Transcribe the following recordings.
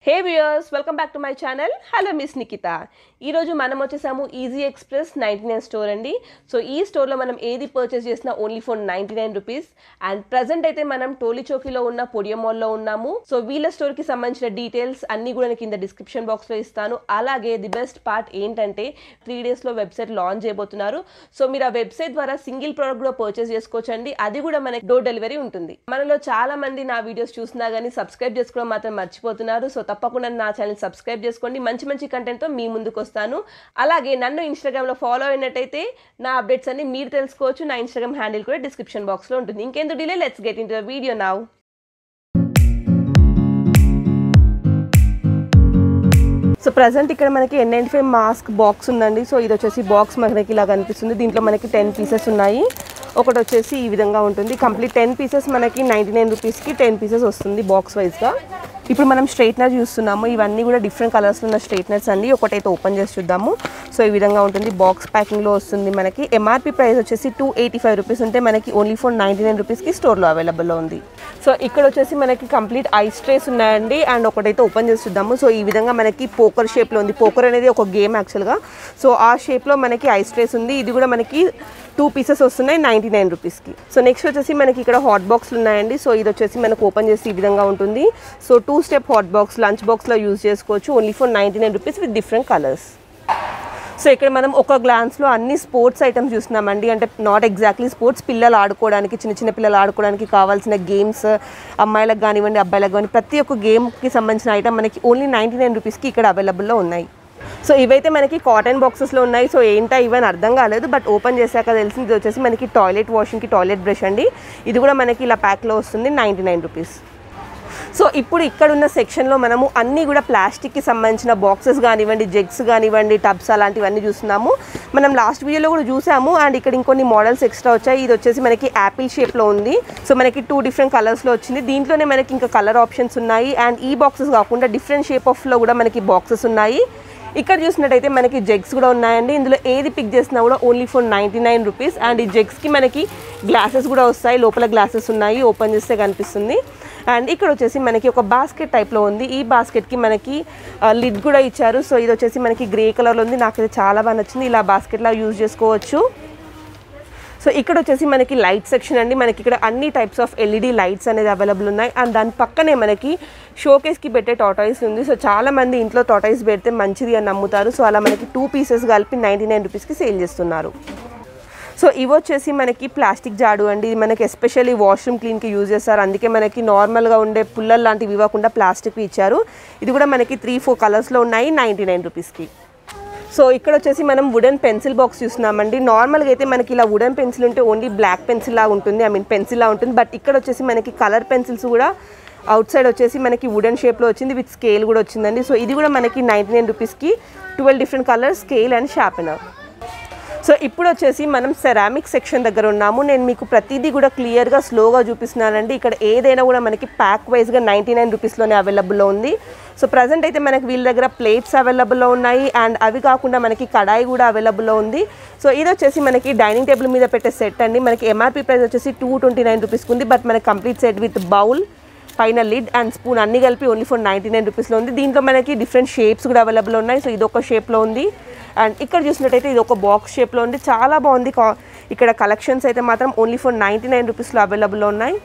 Hey viewers, welcome back to my channel. Hello Miss Nikita. ఈ రోజు మనం వచ్చేసాము ఈజీ ఎక్స్ప్రెస్ 99 స్టోర్ అండి. సో ఈ స్టోర్ లో మనం ఏది పర్చేస్ చేసినా only for 99 rupees. And present అయితే మనం టోలీ చౌకీలో ఉన్న పొడియం మాల్ లో ఉన్నాము. సో వీళ్ళ స్టోర్ కి సంబంధించిన డీటెయిల్స్ అన్ని కూడా నేను కింద డిస్క్రిప్షన్ బాక్స్ లో ఇస్తాను. అలాగే ది బెస్ట్ పార్ట్ ఏంటంటే 3 days లో వెబ్సైట్ లాంచ్ చేయబోతున్నారు. సో మీరు ఆ వెబ్సైట్ ద్వారా సింగిల్ ప్రోడక్ట్ కూడా పర్చేస్ చేసుకోవచ్చండి. అది కూడా మనకి డోర్ డెలివరీ ఉంటుంది. మనలో చాలా మంది నా వీడియోస్ చూసినా గానీ సబ్స్క్రైబ్ చేసుకోవడం మాత్రం మర్చిపోతున్నారు. సో తప్పకుండా నా ఛానల్ సబ్స్క్రైబ్ చేసుకోండి. మంచి మంచి కంటెంట్ తో మీ ముందుకు వస్తాను. అలాగే నన్ను ఇన్‌స్టాగ్రామ్ లో ఫాలో అయినట్టయితే నా అప్డేట్స్ అన్ని మీరు తెలుసుకోవచ్చు. నా ఇన్‌స్టాగ్రామ్ హ్యాండిల్ కూడా డిస్క్రిప్షన్ బాక్స్ లో ఉంటుంది. ఇంకెందుకు delay, let's get into the video now. So present ఇక్కడ మనకి N95 మాస్క్ బాక్స్ ఉందండి. సో ఇది వచ్చేసి బాక్స్ మనకి ఇలా కనిపిస్తుంది. దీంట్లో మనకి 10 పీసెస్ ఉన్నాయి. ఒకటి వచ్చేసి ఈ విధంగా ఉంటుంది. కంప్లీట్ 10 పీసెస్ మనకి 99 రూపీస్కి 10 పీసెస్ వస్తుంది బాక్స్ వైజ్గా. ఇప్పుడు మనం స్ట్రైట్నర్ చూస్తున్నాము. ఇవన్నీ కూడా డిఫరెంట్ కలర్స్లో ఉన్న స్ట్రైట్నర్స్ అండి. ఒకటైతే ఓపెన్ చేసి చూద్దాము. సో ఈ విధంగా ఉంటుంది. బాక్స్ ప్యాకింగ్లో వస్తుంది. మనకి ఎంఆర్పి ప్రైస్ వచ్చేసి 285 రూపీస్ ఉంటే మనకి ఓన్లీ ఫర్ 99 రూపీస్కి స్టోర్లో అవైలబుల్లో ఉంది. సో ఇక్కడ వచ్చేసి మనకి కంప్లీట్ ఐస్ ట్రేస్ ఉన్నాయండి. అండ్ ఒకటైతే ఓపెన్ చేసి చూద్దాము. సో ఈ విధంగా మనకి పోకర్ షేప్లో ఉంది. పోకర్ అనేది ఒక గేమ్ యాక్చువల్గా. సో ఆ షేప్లో మనకి ఐస్ ట్రేస్ ఉంది. ఇది కూడా మనకి 2 పీసెస్ వస్తున్నాయి 99 రూపీస్కి. సో నెక్స్ట్ వచ్చేసి మనకి ఇక్కడ హాట్ బాక్స్లు ఉన్నాయండి. సో ఇది వచ్చేసి మనకు ఓపెన్ చేసి ఈ విధంగా ఉంటుంది. So 2 step hot box lunch బాక్స్లో యూజ్ చేసుకోవచ్చు. Only for 99 rupees with different colours. So ఇక్కడ మనం ఒక గ్లాన్స్లో అన్ని స్పోర్ట్స్ ఐటమ్స్ చూస్తున్నామండి. అంటే నాట్ ఎగ్జాక్ట్లీ స్పోర్ట్స్, పిల్లలు ఆడుకోవడానికి, చిన్న చిన్న పిల్లలు ఆడుకోవడానికి కావాల్సిన గేమ్స్, అమ్మాయిలకు కానివ్వండి అబ్బాయిలకు కానీ ప్రతి ఒక్క గేమ్కి సంబంధించిన ఐటమ్ మనకి ఓన్లీ 99 రూపీస్కి ఇక్కడ అవైలబుల్లో ఉన్నాయి. సో ఇవైతే మనకి కాటన్ బాక్సెస్లో ఉన్నాయి. సో ఏంటో ఇవన్నీ అర్థం కాలేదు, బట్ ఓపెన్ చేశాక తెలిసింది. ఇది వచ్చేసి మనకి టాయిలెట్ వాషింగ్కి టాయిలెట్ బ్రష్ అండి. ఇది కూడా మనకి ఇలా ప్యాక్లో వస్తుంది 99 రూపీస్. సో ఇప్పుడు ఇక్కడ ఉన్న సెక్షన్లో మనము అన్నీ కూడా ప్లాస్టిక్కి సంబంధించిన బాక్సెస్ కానివ్వండి, జగ్స్ కానివ్వండి, టబ్స్ అలాంటివన్నీ చూస్తున్నాము. మనం లాస్ట్ వీడియోలో కూడా చూసాము. అండ్ ఇక్కడ ఇంకొన్ని మోడల్స్ ఎక్స్ట్రా వచ్చాయి. ఇది వచ్చేసి మనకి యాపిల్ షేప్లో ఉంది. సో మనకి 2 డిఫరెంట్ కలర్స్లో వచ్చింది. దీంట్లోనే మనకి ఇంకా కలర్ ఆప్షన్స్ ఉన్నాయి. అండ్ ఈ బాక్సెస్ కాకుండా డిఫరెంట్ షేప్ ఆఫ్లో కూడా మనకి బాక్సెస్ ఉన్నాయి. ఇక్కడ చూసినట్టయితే మనకి జగ్స్ కూడా ఉన్నాయండి. ఇందులో ఏది పిక్ చేసినా కూడా ఓన్లీ ఫర్ 99 రూపీస్. అండ్ ఈ జగ్స్కి మనకి గ్లాసెస్ కూడా వస్తాయి. లోపల గ్లాసెస్ ఉన్నాయి, ఓపెన్ చేస్తే కనిపిస్తుంది. అండ్ ఇక్కడ వచ్చేసి మనకి ఒక బాస్కెట్ టైప్లో ఉంది. ఈ బాస్కెట్కి మనకి లిడ్ కూడా ఇచ్చారు. సో ఇది వచ్చేసి మనకి గ్రే కలర్లో ఉంది. నాకైతే చాలా బాగా నచ్చింది. ఇలా బాస్కెట్లా యూజ్ చేసుకోవచ్చు. సో ఇక్కడ వచ్చేసి మనకి లైట్ సెక్షన్ అండి. మనకి ఇక్కడ అన్ని టైప్స్ ఆఫ్ LED లైట్స్ అనేది అవైలబుల్ ఉన్నాయి. అండ్ దాని పక్కనే మనకి షోకేస్కి పెట్టే టాటాయిస్ ఉంది. సో చాలామంది ఇంట్లో టాటాయిస్ పెడితే మంచిది అని నమ్ముతారు. సో అలా మనకి 2 పీసెస్ కలిపి 99 రూపీస్కి సేల్ చేస్తున్నారు. సో ఇవి వచ్చేసి మనకి ప్లాస్టిక్ జాడు అండి. ఇది మనకి ఎస్పెషల్లీ వాష్రూమ్ క్లీన్కి యూజ్ చేస్తారు. అందుకే మనకి నార్మల్గా ఉండే పుల్లలు లాంటివి ఇవ్వకుండా ప్లాస్టిక్ ఇచ్చారు. ఇది కూడా మనకి 3-4 కలర్స్లో ఉన్నాయి 99 రూపీస్కి. సో ఇక్కడ వచ్చేసి మనం వుడెన్ పెన్సిల్ బాక్స్ చూస్తున్నామండి. నార్మల్గా అయితే మనకి ఇలా వుడెన్ పెన్సిల్ ఉంటే ఓన్లీ బ్లాక్ పెన్సిల్ లాగా ఉంటుంది, పెన్సిల్ లాగా ఉంటుంది. బట్ ఇక్కడ వచ్చేసి మనకి కలర్ పెన్సిల్స్ కూడా అవుట్ సైడ్ వచ్చేసి మనకి వుడెన్ షేప్లో వచ్చింది, విత్ స్కేల్ కూడా వచ్చిందండి. సో ఇది కూడా మనకి 99 రూపీస్కి 12 different colours, scale and sharpener. So ఇప్పుడు వచ్చేసి మనం సెరామిక్ సెక్షన్ దగ్గర ఉన్నాము. నేను మీకు ప్రతిదీ కూడా క్లియర్గా స్లోగా చూపిస్తున్నానండి. ఇక్కడ ఏదైనా కూడా మనకి ప్యాక్ వైజ్గా 99 రూపీస్లోనే అవైలబుల్లో ఉంది. సో ప్రజెంట్ అయితే మనకి వీళ్ళ దగ్గర ప్లేట్స్ అవైలబుల్లో ఉన్నాయి. అండ్ అవి కాకుండా మనకి కడాయి కూడా అవైలబుల్లో ఉంది. సో ఇది వచ్చేసి మనకి డైనింగ్ టేబుల్ మీద పెట్టే సెట్ అండి. మనకి ఎంఆర్పి ప్రైస్ వచ్చేసి 229 రూపీస్కి ఉంది. బట్ మనకి కంప్లీట్ సెట్ విత్ బౌల్, పైన లిడ్ అండ్ స్పూన్ అన్ని కలిపి ఓన్లీ ఫర్ 99 రూపీస్లో ఉంది. దీంట్లో మనకి డిఫరెంట్ షేప్స్ కూడా అవైలబుల్ ఉన్నాయి. సో ఇది ఒక షేప్లో ఉంది. అండ్ ఇక్కడ చూసినట్టయితే ఇది ఒక బాక్స్ షేప్లో ఉంది. చాలా బాగుంది. ఇక్కడ కలెక్షన్స్ అయితే మాత్రం ఓన్లీ ఫర్ 99 రూపీస్లో అవైలబుల్లో ఉన్నాయి.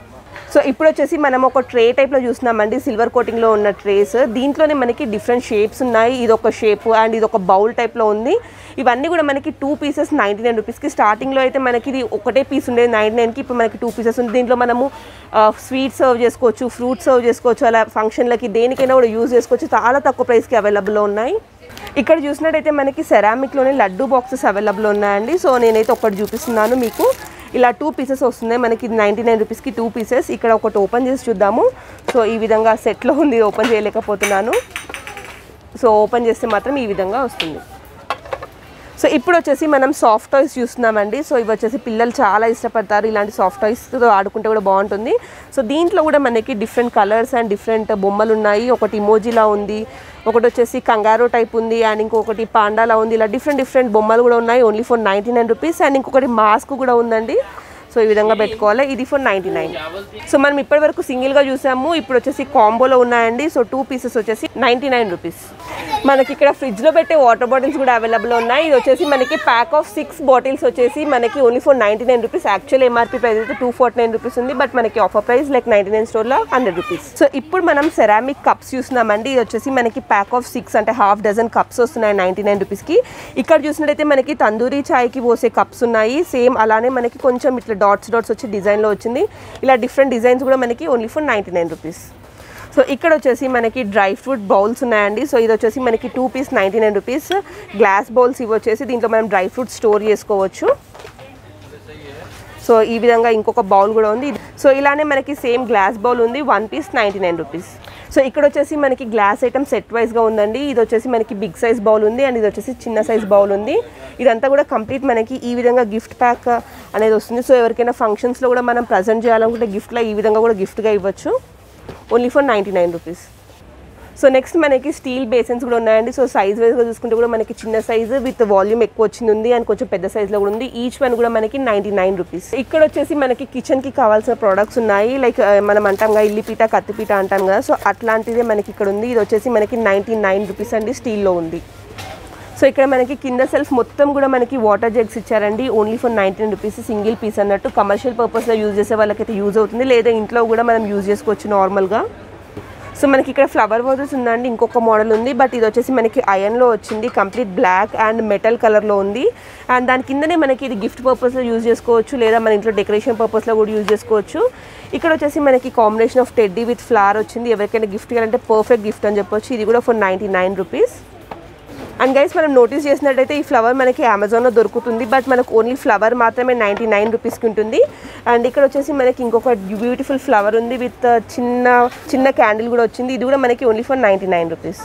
సో ఇప్పుడు వచ్చేసి మనం ఒక ట్రే టైప్లో చూస్తున్నామండి. సిల్వర్ కోటింగ్లో ఉన్న ట్రేస్. దీంట్లోనే మనకి డిఫరెంట్ షేప్స్ ఉన్నాయి. ఇది ఒక షేప్ అండ్ ఇది ఒక బౌల్ టైప్లో ఉంది. ఇవన్నీ కూడా మనకి 2 పీసెస్ 99 రూపీస్కి. స్టార్టింగ్లో అయితే మనకి ఇది ఒకటే పీస్ ఉండేది 99కి. ఇప్పుడు మనకి 2 పీసెస్ ఉంది. దీంట్లో మనము స్వీట్ సర్వ్ చేసుకోవచ్చు, ఫ్రూట్ సర్వ్ చేసుకోవచ్చు, అలా ఫంక్షన్లకి దేనికైనా కూడా యూజ్ చేసుకోవచ్చు. చాలా తక్కువ ప్రైస్కి అవైలబుల్లో ఉన్నాయి. ఇక్కడ చూసినట్టయితే మనకి సెరామిక్లోనే లడ్డు బాక్సెస్ అవైలబుల్ ఉన్నాయండి. సో నేనైతే ఒకటి చూపిస్తున్నాను మీకు. ఇలా 2 పీసెస్ వస్తున్నాయి మనకి 99 రూపీస్కి 2 పీసెస్. ఇక్కడ ఒకటి ఓపెన్ చేసి చూద్దాము. సో ఈ విధంగా సెట్లో ఉంది, ఓపెన్ చేయలేకపోతున్నాను. సో ఓపెన్ చేస్తే మాత్రం ఈ విధంగా వస్తుంది. సో ఇప్పుడు వచ్చేసి మనం సాఫ్ట్ టాయ్స్ చూస్తున్నామండి. సో ఇవి వచ్చేసి పిల్లలు చాలా ఇష్టపడతారు. ఇలాంటి సాఫ్ట్ టాయ్స్తో ఆడుకుంటే కూడా బాగుంటుంది. సో దీంట్లో కూడా మనకి డిఫరెంట్ కలర్స్ అండ్ డిఫరెంట్ బొమ్మలు ఉన్నాయి. ఒకటి ఇమోజీలా ఉంది, ఒకటి వచ్చేసి కంగారో టైప్ ఉంది, అండ్ ఇంకొకటి పాండాలా ఉంది. ఇలా డిఫరెంట్ బొమ్మలు కూడా ఉన్నాయి ఓన్లీ ఫర్ 99 రూపీస్. అండ్ ఇంకొకటి మాస్క్ కూడా ఉందండి. సో ఈ విధంగా పెట్టుకోవాలి. ఇది ఫర్ 99. సో మనం ఇప్పటి వరకు సింగిల్గా చూసాము, ఇప్పుడు వచ్చేసి కాంబోలో ఉన్నాయండి. సో 2 పీసెస్ వచ్చేసి 99 రూపీస్. మనకి ఇక్కడ ఫ్రిడ్జ్లో పెట్టే వాటర్ బాటిల్స్ కూడా అవైలబుల్ ఉన్నాయి. ఇది వచ్చేసి మనకి ప్యాక్ ఆఫ్ 6 బాటిల్స్ వచ్చేసి మనకి only for 99 rupees. Actual MRP price అయితే 249 రూపీస్ ఉంది, బట్ మనకి ఆఫర్ ప్రైస్ లైక్ 99 స్టోర్లో 100 రూపీస్. సో ఇప్పుడు మనం సెరామిక్ కప్స్ చూస్తున్నామండి. ఇది వచ్చేసి మనకి ప్యాక్ ఆఫ్ 6 అంటే హాఫ్ డజన్ కప్స్ వస్తున్నాయి 99 రూపీస్కి. ఇక్కడ చూసినట్టయితే మనకి తందూరి ఛాయ్కి పోసే కప్స్ ఉన్నాయి. సేమ్ అలానే మనకి కొంచెం ఇట్లా డాట్స్ వచ్చి డిజైన్లో వచ్చింది. ఇలా డిఫరెంట్ డిజైన్స్ కూడా మనకి ఓన్లీ ఫర్ 99 రూపీస్. సో ఇక్కడ వచ్చేసి మనకి డ్రై ఫ్రూట్ బౌల్స్ ఉన్నాయండి. సో ఇది వచ్చేసి మనకి 2 పీస్ 99 రూపీస్. గ్లాస్ బౌల్స్ ఇవి వచ్చేసి దీంట్లో మనం డ్రై ఫ్రూట్ స్టోర్ చేసుకోవచ్చు. సో ఈ విధంగా ఇంకొక బౌల్ కూడా ఉంది. సో ఇలానే మనకి సేమ్ గ్లాస్ బౌల్ ఉంది, 1 పీస్ 99 రూపీస్. సో ఇక్కడ వచ్చేసి మనకి గ్లాస్ ఐటమ్ సెట్ వైజ్గా ఉందండి. ఇది వచ్చేసి మనకి బిగ్ సైజ్ బౌల్ ఉంది అండ్ ఇది వచ్చేసి చిన్న సైజ్ బౌల్ ఉంది. ఇదంతా కూడా కంప్లీట్ మనకి ఈ విధంగా గిఫ్ట్ ప్యాక్ అనేది వస్తుంది. సో ఎవరికైనా ఫంక్షన్స్లో కూడా మనం ప్రజెంట్ చేయాలనుకుంటే గిఫ్ట్లో ఈ విధంగా కూడా గిఫ్ట్గా ఇవ్వచ్చు, only for 99 rupees. So next మనకి స్టీల్ బేసిన్స్ కూడా ఉన్నాయండి. సో సైజ్ వైజ్గా చూసుకుంటే కూడా మనకి చిన్న సైజు విత్ వాల్యూమ్ ఎక్కువ వచ్చింది ఉంది అండ్ కొంచెం పెద్ద సైజులో కూడా ఉంది. ఈచ్ వన్ కూడా మనకి 99 రూపీస్. ఇక్కడ వచ్చేసి మనకి కిచెన్కి కావాల్సిన ప్రోడక్ట్స్ ఉన్నాయి. లైక్ మనం అంటాం కదా ఇల్లిపీట కత్తిపీట అంటాం కదా, సో అట్లాంటిదే మనకి ఇక్కడ ఉంది. ఇది వచ్చేసి మనకి 99 రూపీస్ అండి, స్టీల్లో ఉంది. సో ఇక్కడ మనకి కింద సెల్ఫ్ మొత్తం కూడా మనకి వాటర్ జగ్స్ ఇచ్చారండి, only for 99 rupees. Single piece అన్నట్టు కమర్షియల్ పర్పస్లో యూజ్ చేసే వాళ్ళకైతే యూజ్ అవుతుంది, లేదా ఇంట్లో కూడా మనం యూజ్ చేసుకోవచ్చు నార్మల్గా. సో మనకి ఇక్కడ ఫ్లవర్ వాజెస్ ఉందండి, ఇంకొక మోడల్ ఉంది. బట్ ఇది వచ్చేసి మనకి ఐరన్లో వచ్చింది, కంప్లీట్ బ్లాక్ అండ్ మెటల్ కలర్లో ఉంది. అండ్ దాని కిందనే మనకి ఇది గిఫ్ట్ పర్పస్లో యూజ్ చేసుకోవచ్చు, లేదా మన ఇంట్లో డెకరేషన్ పర్పస్లో కూడా యూజ్ చేసుకోవచ్చు. ఇక్కడ వచ్చేసి మనకి combination of teddy with flower వచ్చింది. ఎవరికైనా గిఫ్ట్ ఇవ్వాలంటే పర్ఫెక్ట్ గిఫ్ట్ అని చెప్పొచ్చు. ఇది కూడా ఫర్ 99 రూపీస్. అండ్ గైస్ మనం నోటీస్ చేసినట్టయితే ఈ ఫ్లవర్ మనకి అమెజాన్లో దొరుకుతుంది, బట్ మనకు ఓన్లీ ఫ్లవర్ మాత్రమే 99 రూపీస్కి ఉంటుంది. అండ్ ఇక్కడ వచ్చేసి మనకి ఇంకొక బ్యూటిఫుల్ ఫ్లవర్ ఉంది విత్ చిన్న క్యాండిల్ కూడా వచ్చింది. ఇది కూడా మనకి ఓన్లీ ఫర్ 99 రూపీస్.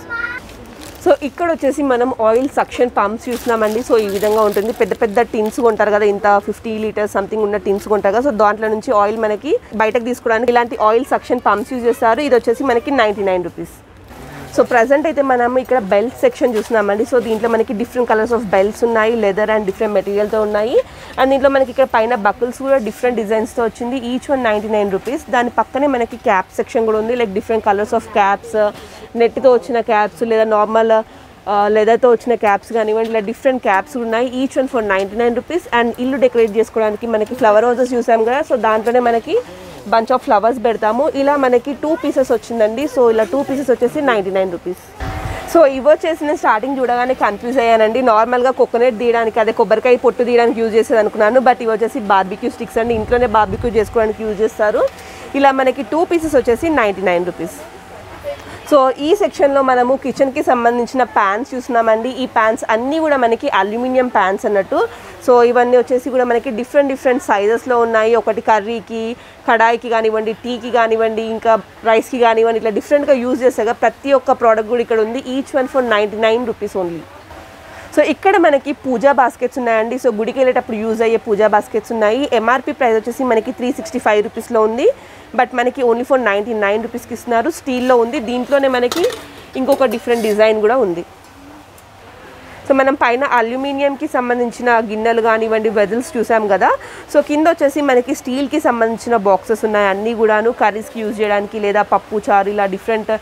సో ఇక్కడ వచ్చేసి మనం ఆయిల్ సక్షన్ పంప్స్ చూస్తున్నామండి. సో ఈ విధంగా ఉంటుంది, పెద్ద పెద్ద టిన్స్ కొంటారు కదా, ఇంత 50 లీటర్స్ సంథింగ్ ఉన్న టిన్స్ కొంటారు కదా, సో దాంట్లో నుంచి ఆయిల్ మనకి బయటకు తీసుకోవడానికి ఇలాంటి ఆయిల్ సక్షన్ పంప్స్ యూజ్ చేస్తారు. ఇది వచ్చేసి మనకి 99 రూపీస్. సో ప్రజెంట్ అయితే మనం ఇక్కడ బెల్ట్ సెక్షన్ చూస్తున్నామండి. సో దీంట్లో మనకి డిఫరెంట్ కలర్స్ ఆఫ్ బెల్ట్స్ ఉన్నాయి, లెదర్ అండ్ డిఫరెంట్ మెటీరియల్తో ఉన్నాయి. అండ్ దీంట్లో మనకి ఇక్కడ పైన బకిల్స్ కూడా డిఫరెంట్ డిజైన్స్తో వచ్చింది, ఈచ్ వన్ 99 రూపీస్. దాని పక్కనే మనకి క్యాప్ సెక్షన్ కూడా ఉంది, like different colours of caps, నెట్తో వచ్చిన క్యాప్స్ లేదా నార్మల్ లెదర్తో వచ్చిన క్యాప్స్ కానివ్వండి, ఇలా డిఫరెంట్ క్యాప్స్ ఉన్నాయి, each one for 99 rupees. And ఇల్లు డెకరేట్ చేసుకోవడానికి మనకి ఫ్లవర్ హౌసెస్ చూసాం కదా, సో దాంట్లోనే మనకి బంచ్ ఆఫ్ ఫ్లవర్స్ పెడతాము. ఇలా మనకి 2 పీసెస్ వచ్చిందండి. సో ఇలా 2 పీసెస్ వచ్చేసి 99 రూపీస్. సో ఇవి వచ్చేసి నేను స్టార్టింగ్ చూడగానే కన్ఫ్యూజ్ అయ్యానండి. నార్మల్గా కోకోనట్ తీయడానికి, అదే కొబ్బరికాయ పొట్టు తీయడానికి యూజ్ చేసేది అనుకున్నాను, బట్ ఇవి వచ్చేసి బార్బిక్యూ స్టిక్స్ అండి, ఇంట్లోనే బార్బిక్యూ చేసుకోవడానికి యూజ్ చేస్తారు. ఇలా మనకి 2 పీసెస్ వచ్చేసి 99 రూపీస్. సో ఈ సెక్షన్లో మనము కిచెన్కి సంబంధించిన ప్యాన్స్ చూస్తున్నామండి. ఈ ప్యాన్స్ అన్నీ కూడా మనకి అల్యూమినియం ప్యాన్స్ అన్నట్టు. సో ఇవన్నీ వచ్చేసి కూడా మనకి డిఫరెంట్ సైజెస్లో ఉన్నాయి. ఒకటి కర్రీకి, కడాయికి కానివ్వండి, టీకి కానివ్వండి, ఇంకా రైస్కి కానివ్వండి, ఇట్లా డిఫరెంట్గా యూజ్ చేస్తాగా ప్రతి ఒక్క ప్రోడక్ట్ కూడా ఇక్కడ ఉంది, each one for 99 rupees only. So ఇక్కడ మనకి పూజా బాస్కెట్స్ ఉన్నాయండి. సో గుడికి వెళ్ళేటప్పుడు యూజ్ అయ్యే పూజా బాస్కెట్స్ ఉన్నాయి. ఎంఆర్పీ ప్రైస్ వచ్చేసి మనకి 365 రూపీస్లో ఉంది, బట్ మనకి ఓన్లీ ఫర్ 99 రూపీస్కి ఇస్తున్నారు. స్టీల్లో ఉంది, దీంట్లోనే మనకి ఇంకొక డిఫరెంట్ డిజైన్ కూడా ఉంది. సో మనం పైన అల్యూమినియంకి సంబంధించిన గిన్నెలు కానివ్వండి, వెజల్స్ చూసాం కదా. సో కింద వచ్చేసి మనకి స్టీల్కి సంబంధించిన బాక్సెస్ ఉన్నాయి, అన్నీ కూడాను కర్రీస్కి యూజ్ చేయడానికి, లేదా పప్పు చారు ఇలా డిఫరెంట్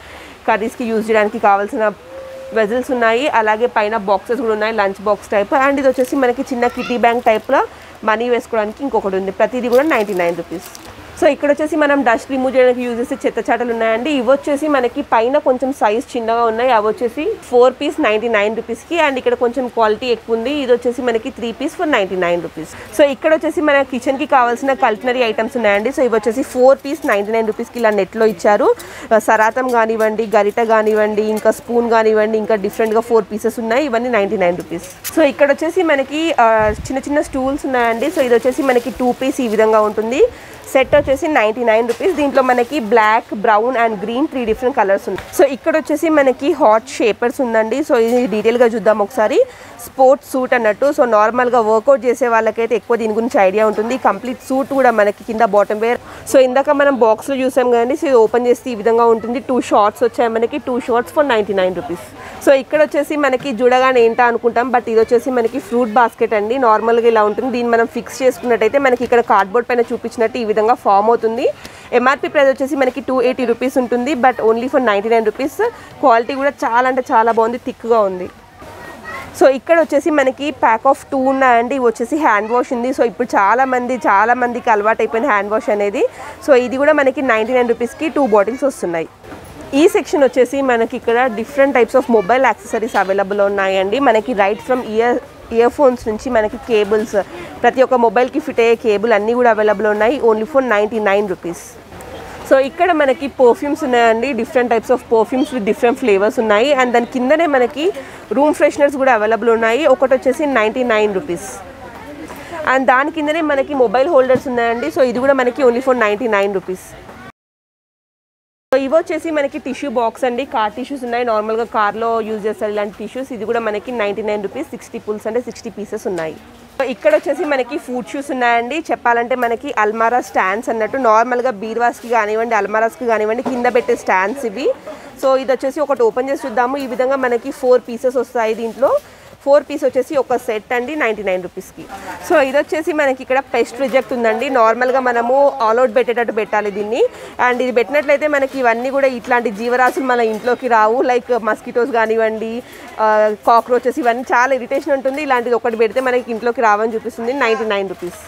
కర్రీస్కి యూజ్ చేయడానికి కావాల్సిన వెజల్స్ ఉన్నాయి. అలాగే పైన బాక్సెస్ కూడా ఉన్నాయి, లంచ్ బాక్స్ టైప్. అండ్ ఇది వచ్చేసి మనకి చిన్న కిటీ బ్యాంక్ టైప్లో మనీ వేసుకోవడానికి ఇంకొకటి ఉంది. ప్రతిదీ కూడా 99 రూపీస్. సో ఇక్కడ వచ్చేసి మనం డస్ట్ రిమూవ్ చేయడానికి యూజ్ చేసే చెత్త చాటలు ఉన్నాయండి. ఇవి వచ్చేసి మనకి పైన కొంచెం సైజ్ చిన్నగా ఉన్నాయి, అవి వచ్చేసి 4 పీస్ 99 రూపీస్కి. అండ్ ఇక్కడ కొంచెం క్వాలిటీ ఎక్కువ ఉంది, ఇది వచ్చేసి మనకి 3 పీస్ ఫర్ 99 రూపీస్. సో ఇక్కడ వచ్చేసి మన కిచెన్కి కావాల్సిన కల్టనరీ ఐటమ్స్ ఉన్నాయండి. సో ఇవి వచ్చేసి 4 పీస్ 99 రూపీస్కి ఇలా నెట్లో ఇచ్చారు. సరాతం కానివ్వండి, గరిట కానివ్వండి, ఇంకా స్పూన్ కానివ్వండి, ఇంకా డిఫరెంట్గా 4 పీసెస్ ఉన్నాయి, ఇవన్నీ 99 రూపీస్. సో ఇక్కడ వచ్చేసి మనకి చిన్న స్టూల్స్ ఉన్నాయండి. సో ఇది వచ్చేసి మనకి 2 పీస్ ఈ విధంగా ఉంటుంది. సెట్ వచ్చేసి 99 రూపీస్. దీంట్లో మనకి black, brown and green 3 different colours ఉన్నాయి. సో ఇక్కడ వచ్చేసి మనకి హాట్ షేపర్స్ ఉందండి. సో ఇది డీటెయిల్గా చూద్దాం ఒకసారి. స్పోర్ట్స్ సూట్ అన్నట్టు. సో నార్మల్గా వర్కౌట్ చేసే వాళ్ళకైతే ఎక్కువ దీని గురించి ఐడియా ఉంటుంది. కంప్లీట్ సూట్ కూడా మనకి కింద బాటమ్ వేర్. సో ఇందాక మనం బాక్స్లో చూసాం కదండి. సో ఇది ఓపెన్ చేస్తే ఈ విధంగా ఉంటుంది. 2 షార్ట్స్ వచ్చాయి మనకి. 2 షార్ట్స్ ఫర్ 99 రూపీస్. సో ఇక్కడ వచ్చేసి మనకి చూడగానే ఏంటా అనుకుంటాం, బట్ ఇది వచ్చేసి మనకి ఫ్రూట్ బాస్కెట్ అండి. నార్మల్గా ఇలా ఉంటుంది. దీన్ని మనం ఫిక్స్ చేసుకున్నట్టయితే మనకి ఇక్కడ కార్డ్బోర్డ్ పైన చూపించినట్టు ఈ విధంగా ఫామ్ అవుతుంది. ఎంఆర్పీ ప్రైస్ వచ్చేసి మనకి 280 రూపీస్ ఉంటుంది, but only for 99 rupees. Quality కూడా చాలా అంటే చాలా బాగుంది, థిక్గా ఉంది. సో ఇక్కడ వచ్చేసి మనకి ప్యాక్ ఆఫ్ 2 ఉన్నాయండి. ఇవి వచ్చేసి హ్యాండ్ వాష్ ఉంది. సో ఇప్పుడు చాలా మందికి అలవాటు అయిపోయింది హ్యాండ్ వాష్ అనేది. సో ఇది కూడా మనకి 99 రూపీస్కి 2 బాటిల్స్ వస్తున్నాయి. ఈ సెక్షన్ వచ్చేసి మనకి ఇక్కడ different types of mobile accessories available ఉన్నాయండి. మనకి రైట్ ఫ్రమ్ ఇయర్ ఫోన్స్ నుంచి మనకి కేబుల్స్, ప్రతి ఒక్క మొబైల్కి ఫిట్ అయ్యే కేబుల్ అన్నీ కూడా అవైలబుల్ ఉన్నాయి. Only for 99 rupees. సో ఇక్కడ మనకి పర్ఫ్యూమ్స్ ఉన్నాయండి. Different types of perfumes with different flavours ఉన్నాయి. అండ్ దాని కిందనే మనకి రూమ్ ఫ్రెషనర్స్ కూడా అవైలబుల్ ఉన్నాయి. ఒకటి వచ్చేసి 99 రూపీస్. అండ్ దాని కిందనే మనకి మొబైల్ హోల్డర్స్ ఉన్నాయండి. సో ఇది కూడా మనకి ఓన్లీ ఫర్ 99 రూపీస్. సో ఇవి వచ్చేసి మనకి టిష్యూ బాక్స్ అండి. కార్ టిష్యూస్ ఉన్నాయి. నార్మల్గా కార్లో యూజ్ చేస్తారు ఇలాంటి టిష్యూస్. ఇది కూడా మనకి 99 రూపీస్. 60 పుల్స్ అంటే 60 పీసెస్ ఉన్నాయి. ఇక్కడ వచ్చేసి మనకి ఫుడ్ షూస్ ఉన్నాయండి. చెప్పాలంటే మనకి అల్మారా స్టాండ్స్ అన్నట్టు. నార్మల్గా బీర్వాస్కి కానివ్వండి, అల్మారాస్కి కానివ్వండి కింద పెట్టే స్టాండ్స్ ఇవి. సో ఇది వచ్చేసి ఒకటి ఓపెన్ చేసి చూద్దాము. ఈ విధంగా మనకి 4 పీసెస్ వస్తాయి. దీంట్లో 4 పీస్ వచ్చేసి ఒక సెట్ అండి 99 రూపీస్కి. సో ఇది వచ్చేసి మనకి ఇక్కడ పెస్ట్ రిజెక్ట్ ఉందండి. నార్మల్గా మనము ఆల్అవుట్ పెట్టేటట్టు పెట్టాలి దీన్ని. అండ్ ఇది పెట్టినట్లయితే మనకి ఇవన్నీ కూడా ఇట్లాంటి జీవరాశులు మన ఇంట్లోకి రావు. లైక్ మస్కిటోస్ కానివ్వండి, కాక్రోచెస్, ఇవన్నీ చాలా ఇరిటేషన్ ఉంటుంది. ఇలాంటిది ఒకటి పెడితే మనకి ఇంట్లోకి రావని చూపిస్తుంది. 99 రూపీస్.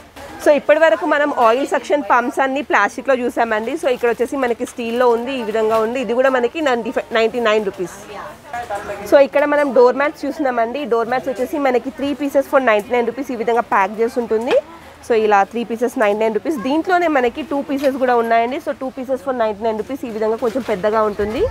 సో ఇప్పటి వరకు మనం ఆయిల్ సెక్షన్ పంప్స్ అన్ని ప్లాస్టిక్లో చూసామండి. సో ఇక్కడ వచ్చేసి మనకి స్టీల్లో ఉంది. ఈ విధంగా ఉంది. ఇది కూడా మనకి 99 రూపీస్. సో ఇక్కడ మనం డోర్ మ్యాట్స్ చూస్తున్నామండి. డోర్ మ్యాట్స్ వచ్చేసి మనకి 3 పీసెస్ ఫర్ 99 రూపీస్ ఈ విధంగా ప్యాక్ చేసి ఉంటుంది. సో ఇలా 3 పీసెస్ 99 రూపీస్. దీంట్లోనే మనకి 2 పీసెస్ కూడా ఉన్నాయండి. So 2 pieces for 99 rupees. ఈ విధంగా కొంచెం పెద్దగా ఉంటుంది.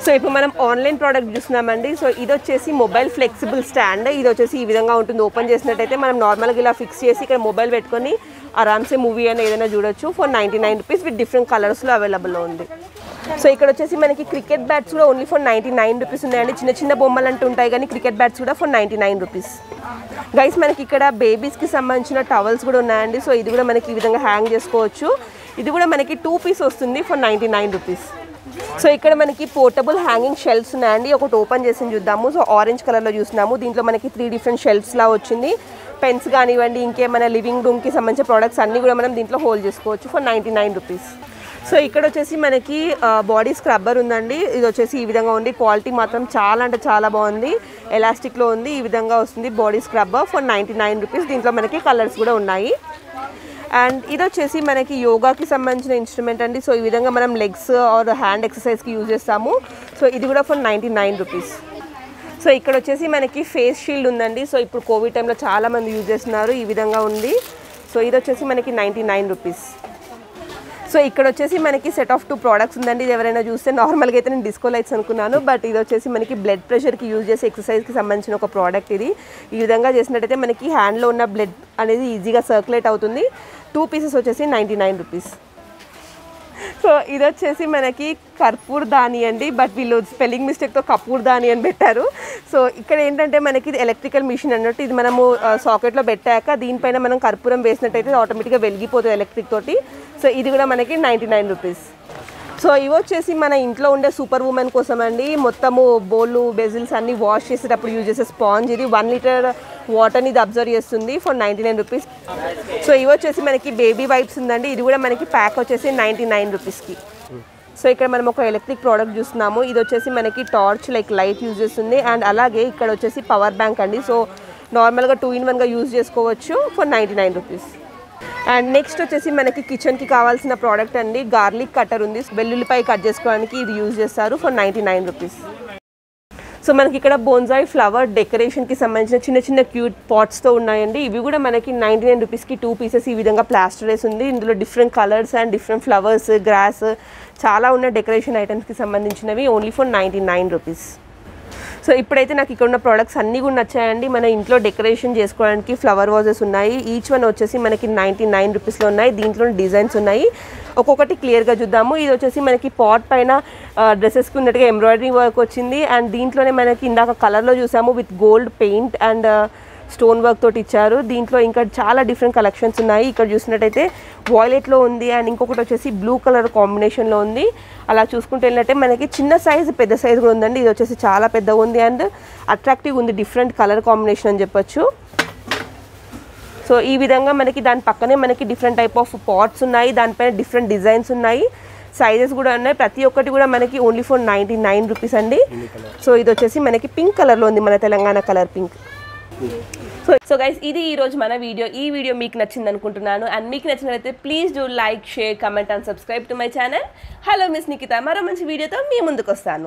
సో ఇప్పుడు మనం ఆన్లైన్ ప్రోడక్ట్ చూస్తున్నామండి. సో ఇది వచ్చేసి మొబైల్ ఫ్లెక్సిబుల్ స్టాండ్. ఇది వచ్చేసి ఈ విధంగా ఉంటుంది. ఓపెన్ చేసినట్టయితే మనం నార్మల్గా ఇలా ఫిక్స్ చేసి ఇక్కడ మొబైల్ పెట్టుకొని ఆరామ్సే మూవీ అయినా ఏదైనా చూడొచ్చు. ఫర్ 99 రూపీస్ విత్ డిఫరెంట్ కలర్స్లో అవైలబుల్లో ఉంది. సో ఇక్కడ వచ్చేసి మనకి క్రికెట్ బ్యాట్స్ కూడా ఓన్లీ ఫర్ 99 రూపీస్ ఉన్నాయండి. చిన్న చిన్న బొమ్మలు అంటూ ఉంటాయి కానీ క్రికెట్ బ్యాట్స్ కూడా ఫర్ 99 రూపీస్. గైస్ మనకి ఇక్కడ బేబీస్కి సంబంధించిన టవల్స్ కూడా ఉన్నాయండి. సో ఇది కూడా మనకి ఈ విధంగా హ్యాంగ్ చేసుకోవచ్చు. ఇది కూడా మనకి 2 పీస్ వస్తుంది ఫర్ 99 రూపీస్. సో ఇక్కడ మనకి పోర్టబుల్ హ్యాంగింగ్ షెల్ఫ్స్ ఉన్నాయండి. ఒకటి ఓపెన్ చేసి చూద్దాము. సో ఆరెంజ్ కలర్లో చూస్తున్నాము. దీంట్లో మనకి 3 డిఫరెంట్ షెల్ఫ్స్లా వచ్చింది. పెన్స్ కానివ్వండి, ఇంకేమైనా లివింగ్ రూమ్కి సంబంధించిన ప్రోడక్ట్స్ అన్నీ కూడా మనం దీంట్లో హోల్డ్ చేసుకోవచ్చు ఫర్ 99 రూపీస్. సో ఇక్కడ వచ్చేసి మనకి బాడీ స్క్రబ్బర్ ఉందండి. ఇది వచ్చేసి ఈ విధంగా ఉంది. క్వాలిటీ మాత్రం చాలా అంటే చాలా బాగుంది. ఎలాస్టిక్లో ఉంది. ఈ విధంగా వస్తుంది బాడీ స్క్రబ్బర్ ఫర్ 99 రూపీస్. దీంట్లో మనకి కలర్స్ కూడా ఉన్నాయి. అండ్ ఇది వచ్చేసి మనకి యోగాకి సంబంధించిన ఇన్స్ట్రుమెంట్ అండి. సో ఈ విధంగా మనం లెగ్స్ ఆర్ హ్యాండ్ ఎక్సర్సైజ్కి యూజ్ చేస్తాము. సో ఇది కూడా ఫర్ 99 రూపీస్. సో ఇక్కడ వచ్చేసి మనకి ఫేస్ షీల్డ్ ఉందండి. సో ఇప్పుడు కోవిడ్ టైంలో చాలామంది యూజ్ చేస్తున్నారు. ఈ విధంగా ఉంది. సో ఇది వచ్చేసి మనకి 99 రూపీస్. సో ఇక్కడ వచ్చేసి మనకి సెట్ ఆఫ్ 2 ప్రోడక్ట్స్ ఉందండి. ఇది ఎవరైనా చూస్తే నార్మల్గా అయితే నేను డిస్కో లైట్స్ అనుకున్నాను, బట్ ఇది వచ్చేసి మనకి బ్లడ్ ప్రెషర్కి యూజ్ చేసే ఎక్సర్సైజ్కి సంబంధించిన ఒక ప్రోడక్ట్. ఇది ఈ విధంగా చేసినట్టయితే మనకి హ్యాండ్లో ఉన్న బ్లడ్ అనేది ఈజీగా సర్క్యులేట్ అవుతుంది. 2 పీసెస్ వచ్చేసి 99 రూపీస్. సో ఇది వచ్చేసి మనకి కర్పూర్ దాని అండి, బట్ వీళ్ళు స్పెల్లింగ్ మిస్టేక్తో కపూర్ దాని అని పెట్టారు. సో ఇక్కడ ఏంటంటే మనకి ఇది ఎలక్ట్రికల్ మిషన్ అన్నట్టు. ఇది మనము సాకెట్లో పెట్టాక దీనిపైన మనం కర్పూరం వేసినట్టయితే ఆటోమేటిక్గా వెలిగిపోతుంది ఎలక్ట్రిక్ తోటి. సో ఇది కూడా మనకి 99 రూపీస్. సో ఇవి వచ్చేసి మన ఇంట్లో ఉండే సూపర్ ఉమెన్ కోసం అండి. మొత్తము బౌళ్ళు, బెజిల్స్ అన్నీ వాష్ చేసేటప్పుడు యూజ్ చేసే స్పాంజ్. ఇది 1 లీటర్ వాటర్ని ఇది అబ్జర్వ్ చేస్తుంది ఫర్ 99 రూపీస్. సో ఇవి వచ్చేసి మనకి బేబీ వైప్స్ ఉందండి. ఇది కూడా మనకి ప్యాక్ వచ్చేసి 99 రూపీస్కి. సో ఇక్కడ మనం ఒక ఎలక్ట్రిక్ ప్రోడక్ట్ చూస్తున్నాము. ఇది వచ్చేసి మనకి టార్చ్ లైక్ లైట్ యూజ్ చేస్తుంది. అండ్ అలాగే ఇక్కడ వచ్చేసి పవర్ బ్యాంక్ అండి. సో నార్మల్గా 2 in 1గా యూజ్ చేసుకోవచ్చు ఫర్ 99 రూపీస్. అండ్ నెక్స్ట్ వచ్చేసి మనకి కిచెన్కి కావాల్సిన ప్రోడక్ట్ అండి. గార్లిక్ కట్టర్ ఉంది. వెల్లుల్లిపాయ కట్ చేసుకోవడానికి ఇది యూజ్ చేస్తారు ఫర్ 99 రూపీస్. సో మనకి ఇక్కడ బోన్సాయ్ ఫ్లవర్ డెకరేషన్కి సంబంధించిన చిన్న చిన్న క్యూట్ పాట్స్తో ఉన్నాయండి. ఇవి కూడా మనకి 99 రూపీస్కి 2 పీసెస్ ఈ విధంగా ప్లాస్టర్ వేసి ఉంది. ఇందులో different colours and different flowers, grass చాలా ఉన్న డెకరేషన్ ఐటమ్స్కి సంబంధించినవి ఓన్లీ ఫర్ 99 రూపీస్. సో ఇప్పుడైతే నాకు ఇక్కడ ఉన్న ప్రోడక్ట్స్ అన్నీ కూడా నచ్చాయండి. మన ఇంట్లో డెకరేషన్ చేసుకోవడానికి ఫ్లవర్ వాజెస్ ఉన్నాయి. ఈచ్ వన్ వచ్చేసి మనకి 99 రూపీస్లో ఉన్నాయి. దీంట్లో డిజైన్స్ ఉన్నాయి, ఒక్కొక్కటి క్లియర్గా చూద్దాము. ఇది వచ్చేసి మనకి పాట్ పైన డ్రెస్సెస్కి ఉన్నట్టుగా ఎంబ్రాయిడరీ వర్క్ వచ్చింది. అండ్ దీంట్లోనే మనకి ఇందాక కలర్లో చూసాము with gold paint and stone work తోటి ఇచ్చారు. దీంట్లో ఇంకా చాలా డిఫరెంట్ కలెక్షన్స్ ఉన్నాయి. ఇక్కడ చూసినట్టయితే వాయిలెట్లో ఉంది అండ్ ఇంకొకటి వచ్చేసి బ్లూ కలర్ కాంబినేషన్లో ఉంది. అలా చూసుకుంటే వెళ్ళినట్టే మనకి చిన్న సైజు పెద్ద సైజు కూడా ఉందండి. ఇది వచ్చేసి చాలా పెద్దగా ఉంది అండ్ అట్రాక్టివ్ ఉంది, డిఫరెంట్ కలర్ కాంబినేషన్ అని చెప్పొచ్చు. సో ఈ విధంగా మనకి దాని పక్కనే మనకి డిఫరెంట్ టైప్ ఆఫ్ పాట్స్ ఉన్నాయి, దానిపైన డిఫరెంట్ డిజైన్స్ ఉన్నాయి, సైజెస్ కూడా ఉన్నాయి. ప్రతి ఒక్కటి కూడా మనకి ఓన్లీ ఫర్ 99 రూపీస్ అండి. సో ఇది వచ్చేసి మనకి పింక్ కలర్లో ఉంది, మన Telangana colour pink. So guys ఇది ఈరోజు మన వీడియో. ఈ వీడియో మీకు నచ్చింది అనుకుంటున్నాను. అండ్ మీకు నచ్చినట్లయితే please do like, share, comment and subscribe to my channel. Hello miss Nikhita, మరో మంచి వీడియోతో మీ ముందుకు వస్తాను.